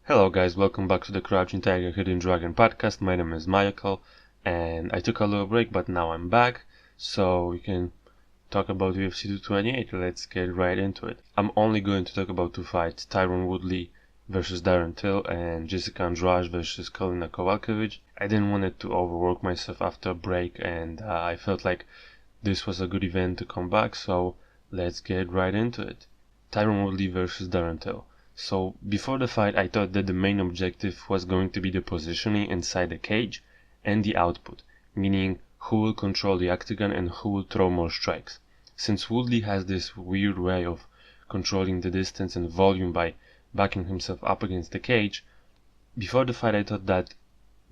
Hello guys, welcome back to the Crouching Tiger, Hidden Dragon podcast. My name is Michael, and I took a little break, but now I'm back, so we can talk about UFC 228. Let's get right into it. I'm only going to talk about two fights, Tyron Woodley versus Darren Till and Jessica Andrade versus Kalina Kowalkiewicz. I didn't want it to overwork myself after a break, and I felt like this was a good event to come back, so let's get right into it. Tyron Woodley versus Darren Till. So before the fight, I thought that the main objective was going to be the positioning inside the cage and the output, meaning who will control the octagon and who will throw more strikes. Since Woodley has this weird way of controlling the distance and volume by backing himself up against the cage, before the fight I thought that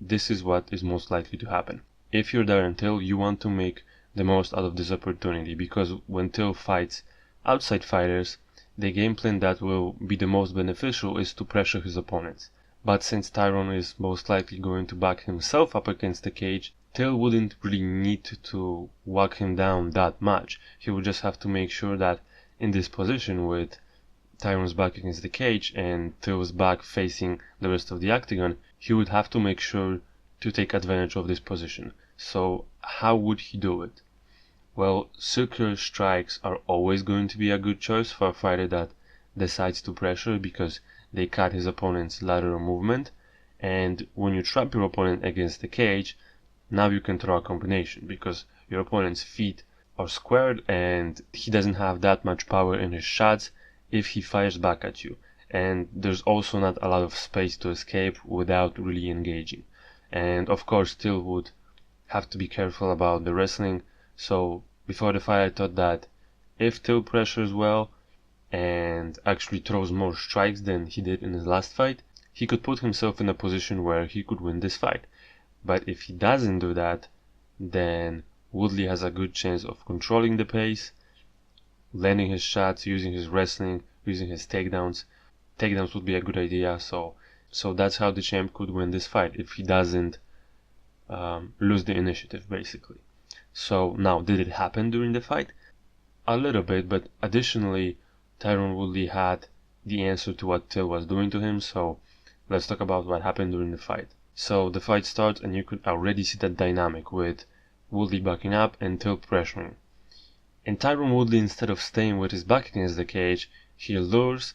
this is what is most likely to happen. If you're Darren Till, you want to make the most out of this opportunity, because when Till fights outside fighters, the game plan that will be the most beneficial is to pressure his opponents. But since Tyron is most likely going to back himself up against the cage, Till wouldn't really need to walk him down that much. He would just have to make sure that in this position with Tyron's back against the cage and Till's back facing the rest of the octagon, he would have to make sure to take advantage of this position. So how would he do it? Well, circular strikes are always going to be a good choice for a fighter that decides to pressure, because they cut his opponent's lateral movement, and when you trap your opponent against the cage, now you can throw a combination because your opponent's feet are squared and he doesn't have that much power in his shots if he fires back at you, and there's also not a lot of space to escape without really engaging. And of course Till would have to be careful about the wrestling. So before the fight I thought that if Till pressures well and actually throws more strikes than he did in his last fight, he could put himself in a position where he could win this fight. But if he doesn't do that, then Woodley has a good chance of controlling the pace, landing his shots, using his wrestling, using his takedowns. Takedowns would be a good idea, so that's how the champ could win this fight if he doesn't lose the initiative, basically. So now, did it happen during the fight? A little bit, but additionally, Tyron Woodley had the answer to what Till was doing to him, so let's talk about what happened during the fight. So the fight starts and you could already see that dynamic with Woodley backing up and Till pressuring. And Tyron Woodley, instead of staying with his back against the cage, he lures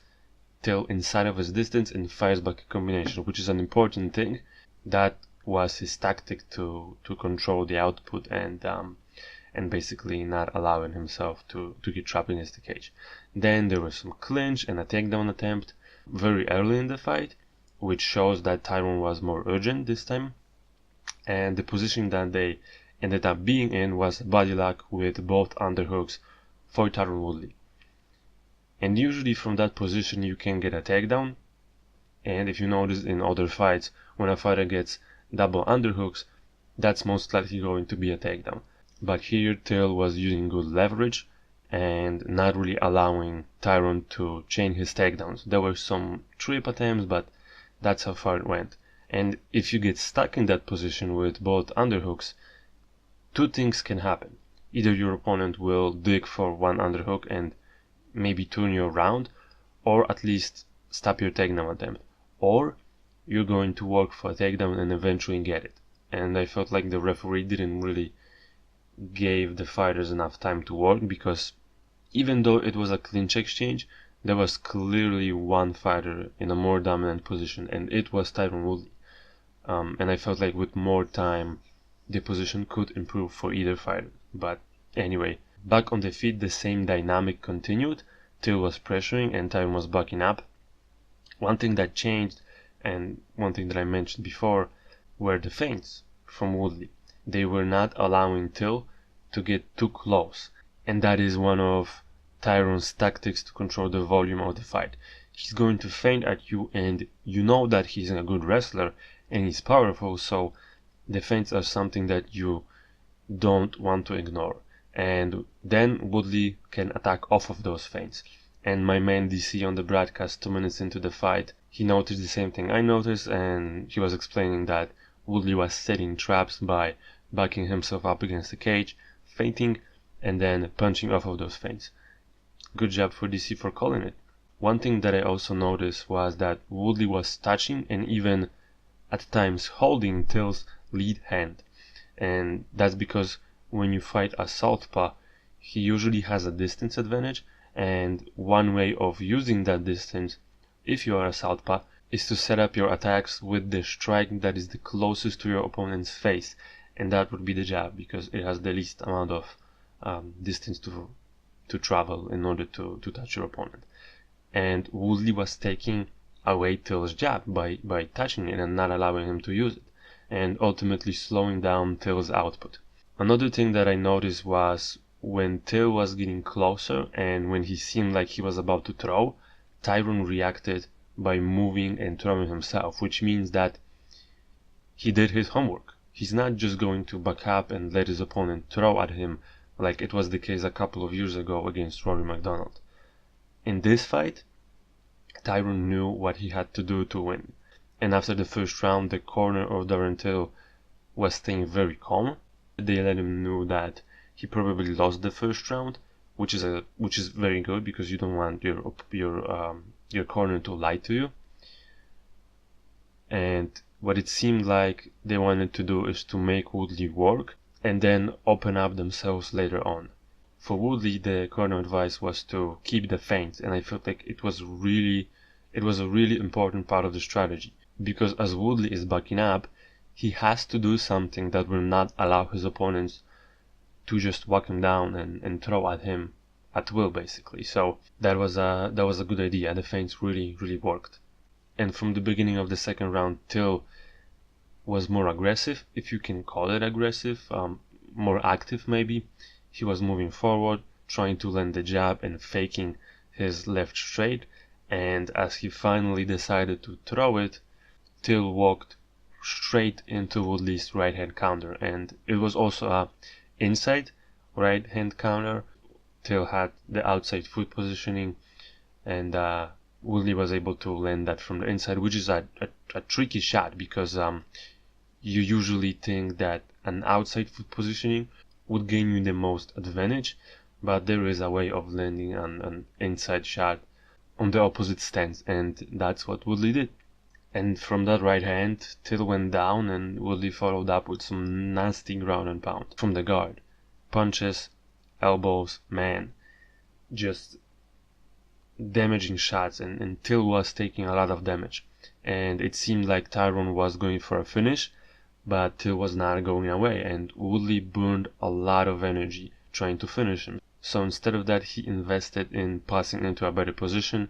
Till inside of his distance and fires back a combination, which is an important thing. That was his tactic to control the output and basically not allowing himself to get trapped against the cage. Then there was some clinch and a takedown attempt very early in the fight, which shows that Tyron was more urgent this time. And the position that they ended up being in was body lock with both underhooks for Tyron Woodley. And usually from that position you can get a takedown. And if you notice in other fights, when a fighter gets double underhooks, that's most likely going to be a takedown. But here Till was using good leverage and not really allowing Tyron to chain his takedowns. There were some trip attempts, but that's how far it went. And if you get stuck in that position with both underhooks, two things can happen. Either your opponent will dig for one underhook and maybe turn you around, or at least stop your takedown attempt, or you're going to work for a takedown and eventually get it. And I felt like the referee didn't really give the fighters enough time to work, because even though it was a clinch exchange, there was clearly one fighter in a more dominant position, and it was Tyron Woodley. And I felt like with more time, the position could improve for either fighter. But anyway, back on the feet, the same dynamic continued. Till was pressuring and Tyron was backing up. One thing that changed, and one thing that I mentioned before, were the feints from Woodley. They were not allowing Till to get too close, and that is one of Tyron's tactics to control the volume of the fight. He's going to feint at you, and you know that he's a good wrestler and he's powerful, so the feints are something that you don't want to ignore. And then Woodley can attack off of those feints. And my man DC on the broadcast 2 minutes into the fight, he noticed the same thing I noticed, and he was explaining that Woodley was setting traps by backing himself up against the cage, feinting, and then punching off of those feints. Good job for DC for calling it. One thing that I also noticed was that Woodley was touching and even at times holding Till's lead hand. And that's because when you fight a southpaw, he usually has a distance advantage, and one way of using that distance, if you are a southpaw, is to set up your attacks with the strike that is the closest to your opponent's face, and that would be the jab because it has the least amount of distance to travel in order to touch your opponent. And Woodley was taking away Till's jab by touching it and not allowing him to use it, and ultimately slowing down Till's output. Another thing that I noticed was when Till was getting closer and when he seemed like he was about to throw, Tyron reacted by moving and throwing himself, which means that he did his homework. He's not just going to back up and let his opponent throw at him like it was the case a couple of years ago against Rory McDonald. In this fight, Tyron knew what he had to do to win, and after the first round the corner of Darren Till was staying very calm. They let him know that he probably lost the first round, which is very good because you don't want your corner to lie to you. And what it seemed like they wanted to do is to make Woodley work and then open up themselves later on. For Woodley, the corner advice was to keep the feint, and I felt like it was a really important part of the strategy, because as Woodley is backing up, he has to do something that will not allow his opponents to just walk him down and throw at him at will, basically. So that was a good idea. The feints really worked. And from the beginning of the second round, Till was more aggressive, if you can call it aggressive, more active maybe. He was moving forward, trying to land the jab and faking his left straight. And as he finally decided to throw it, Till walked straight into Woodley's right hand counter, and it was also a inside right hand counter. Till had the outside foot positioning, and Woodley was able to land that from the inside, which is a tricky shot because you usually think that an outside foot positioning would gain you the most advantage, but there is a way of landing an inside shot on the opposite stance, and that's what Woodley did. And from that right hand, Till went down and Woodley followed up with some nasty ground and pound from the guard. Punches, elbows, man, just damaging shots, and Till was taking a lot of damage. And it seemed like Tyron was going for a finish, but Till was not going away, and Woodley burned a lot of energy trying to finish him. So instead of that, he invested in passing into a better position,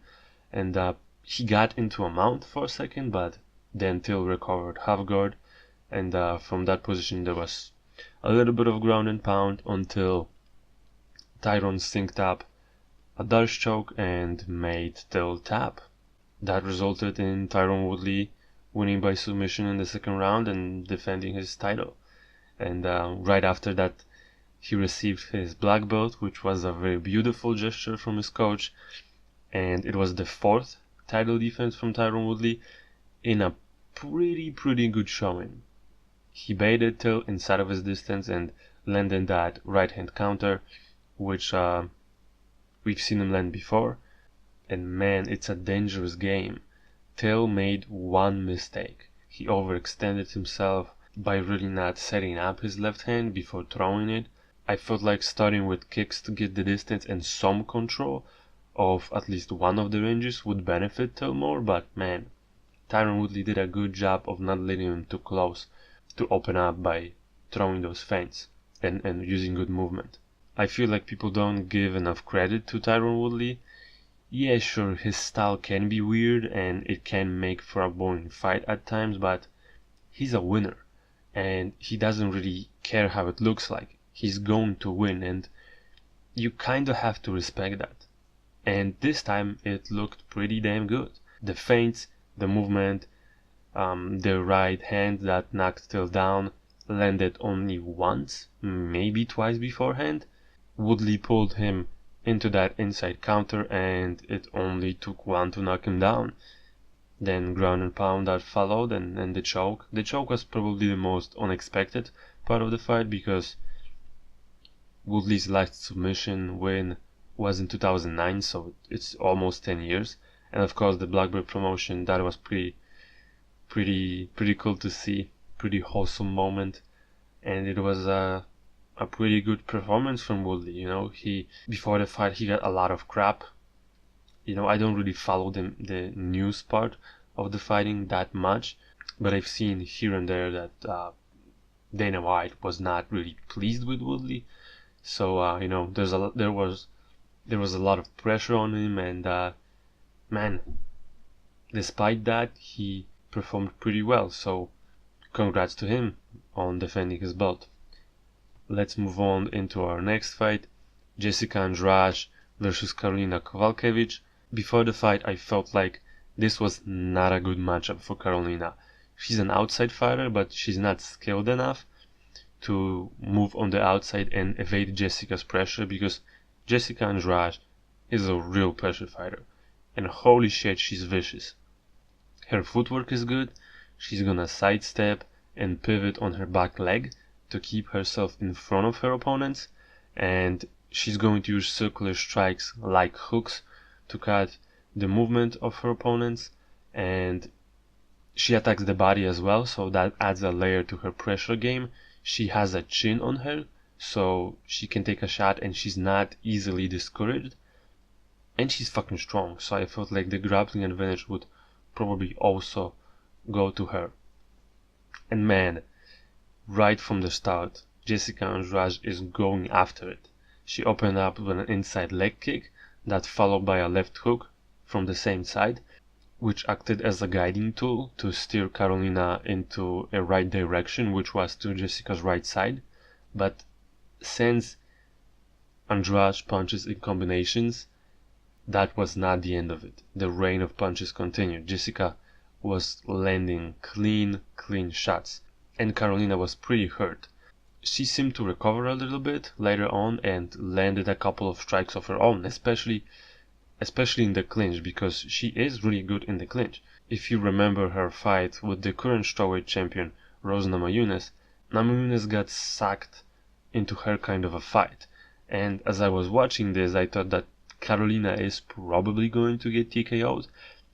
and he got into a mount for a second, but then Till recovered half guard, and from that position there was a little bit of ground and pound until Tyron synced up a Dutch choke and made Till tap. That resulted in Tyron Woodley winning by submission in the second round and defending his title. And right after that, he received his black belt, which was a very beautiful gesture from his coach, and it was the fourth title defense from Tyron Woodley in a pretty good showing. He baited Till inside of his distance and landed that right hand counter, which we've seen him land before. And man, it's a dangerous game. Till made one mistake. He overextended himself by really not setting up his left hand before throwing it. I felt like starting with kicks to get the distance and some control of at least one of the ranges would benefit Till more, but man, Tyron Woodley did a good job of not letting him too close to open up by throwing those feints and using good movement. I feel like people don't give enough credit to Tyron Woodley. Yeah, sure, his style can be weird and it can make for a boring fight at times, but he's a winner and he doesn't really care how it looks like. He's going to win, and you kinda have to respect that. And this time it looked pretty damn good. The feints, the movement, the right hand that knocked Till down landed only once, maybe twice beforehand. Woodley pulled him into that inside counter and it only took one to knock him down. Then ground and pound that followed, and the choke. The choke was probably the most unexpected part of the fight because Woodley's last submission win was in 2009, so it's almost 10 years. And of course the Blackbird promotion, that was pretty cool to see, pretty wholesome moment. And it was a pretty good performance from Woodley. He, before the fight, he got a lot of crap. I don't really follow the news part of the fighting that much, but I've seen here and there that Dana White was not really pleased with Woodley. So there was a lot of pressure on him, and man, despite that, he performed pretty well. So congrats to him on defending his belt. Let's move on into our next fight, Jessica Andrade versus Karolina Kowalkiewicz. Before the fight, I felt like this was not a good matchup for Karolina. She's an outside fighter, but she's not skilled enough to move on the outside and evade Jessica's pressure, because Jessica Andrade is a real pressure fighter. And holy shit, she's vicious. Her footwork is good. She's gonna sidestep and pivot on her back leg to keep herself in front of her opponents, and she's going to use circular strikes like hooks to cut the movement of her opponents, and she attacks the body as well, so that adds a layer to her pressure game. She has a chin on her, so she can take a shot and she's not easily discouraged, and she's fucking strong, so I felt like the grappling advantage would probably also go to her. And man, right from the start, Jessica Andrade is going after it. She opened up with an inside leg kick that followed by a left hook from the same side, which acted as a guiding tool to steer Karolina into a right direction, which was to Jessica's right side. But since Andrade punches in combinations, that was not the end of it. The rain of punches continued. Jessica was landing clean shots, and Karolina was pretty hurt. She seemed to recover a little bit later on and landed a couple of strikes of her own, especially in the clinch, because she is really good in the clinch. If you remember her fight with the current strawweight champion, Rose Namajunas, Namajunas got sucked into her kind of a fight. And as I was watching this, I thought that Karolina is probably going to get TKO'd,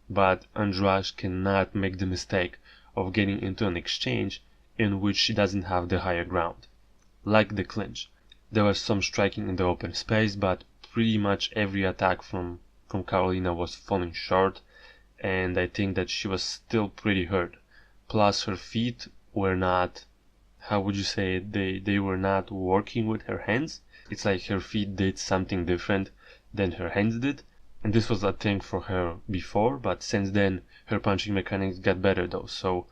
but Andrade cannot make the mistake of getting into an exchange in which she doesn't have the higher ground. Like the clinch. There was some striking in the open space, but pretty much every attack from Karolina was falling short, and I think that she was still pretty hurt. Plus her feet were not, how would you say it, they were not working with her hands. It's like her feet did something different than her hands did, and this was a thing for her before, but since then her punching mechanics got better though, so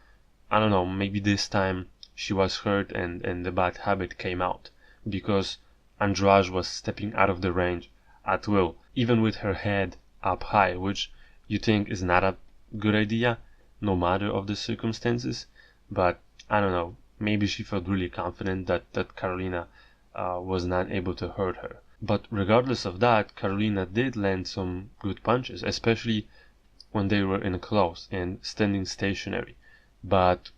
I don't know, maybe this time she was hurt and the bad habit came out, because Andrade was stepping out of the range at will, even with her head up high, which you think is not a good idea, no matter of the circumstances, but I don't know, maybe she felt really confident that Karolina was not able to hurt her. But regardless of that, Karolina did land some good punches, especially when they were in close and standing stationary. But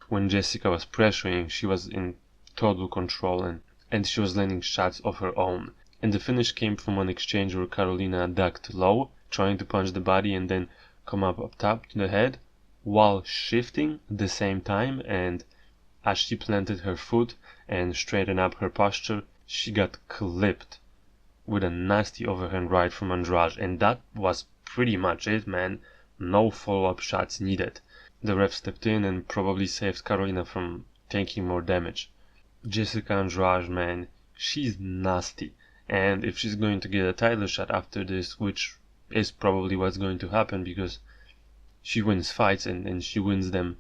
when Jessica was pressuring, she was in total control and she was landing shots of her own. And the finish came from an exchange where Karolina ducked low, trying to punch the body and then come up top to the head, while shifting at the same time, and as she planted her foot and straightened up her posture, she got clipped with a nasty overhand right from Andrade, and that was pretty much it, man. No follow-up shots needed. The ref stepped in and probably saved Karolina from taking more damage. Jessica Andrade, man, she's nasty, and if she's going to get a title shot after this, which is probably what's going to happen, because she wins fights and she wins them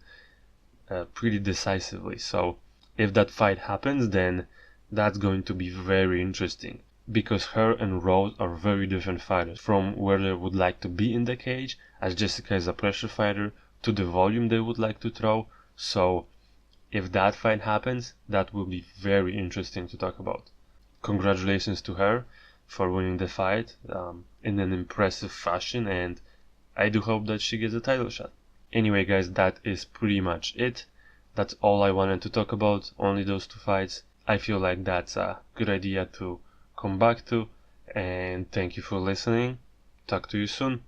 pretty decisively, so if that fight happens, then that's going to be very interesting, because her and Rose are very different fighters, from where they would like to be in the cage, as Jessica is a pressure fighter, to the volume they would like to throw. So if that fight happens, that will be very interesting to talk about. Congratulations to her for winning the fight in an impressive fashion, and I do hope that she gets a title shot. Anyway guys, that is pretty much it. That's all I wanted to talk about, only those two fights. I feel like that's a good idea to come back to, and thank you for listening. Talk to you soon.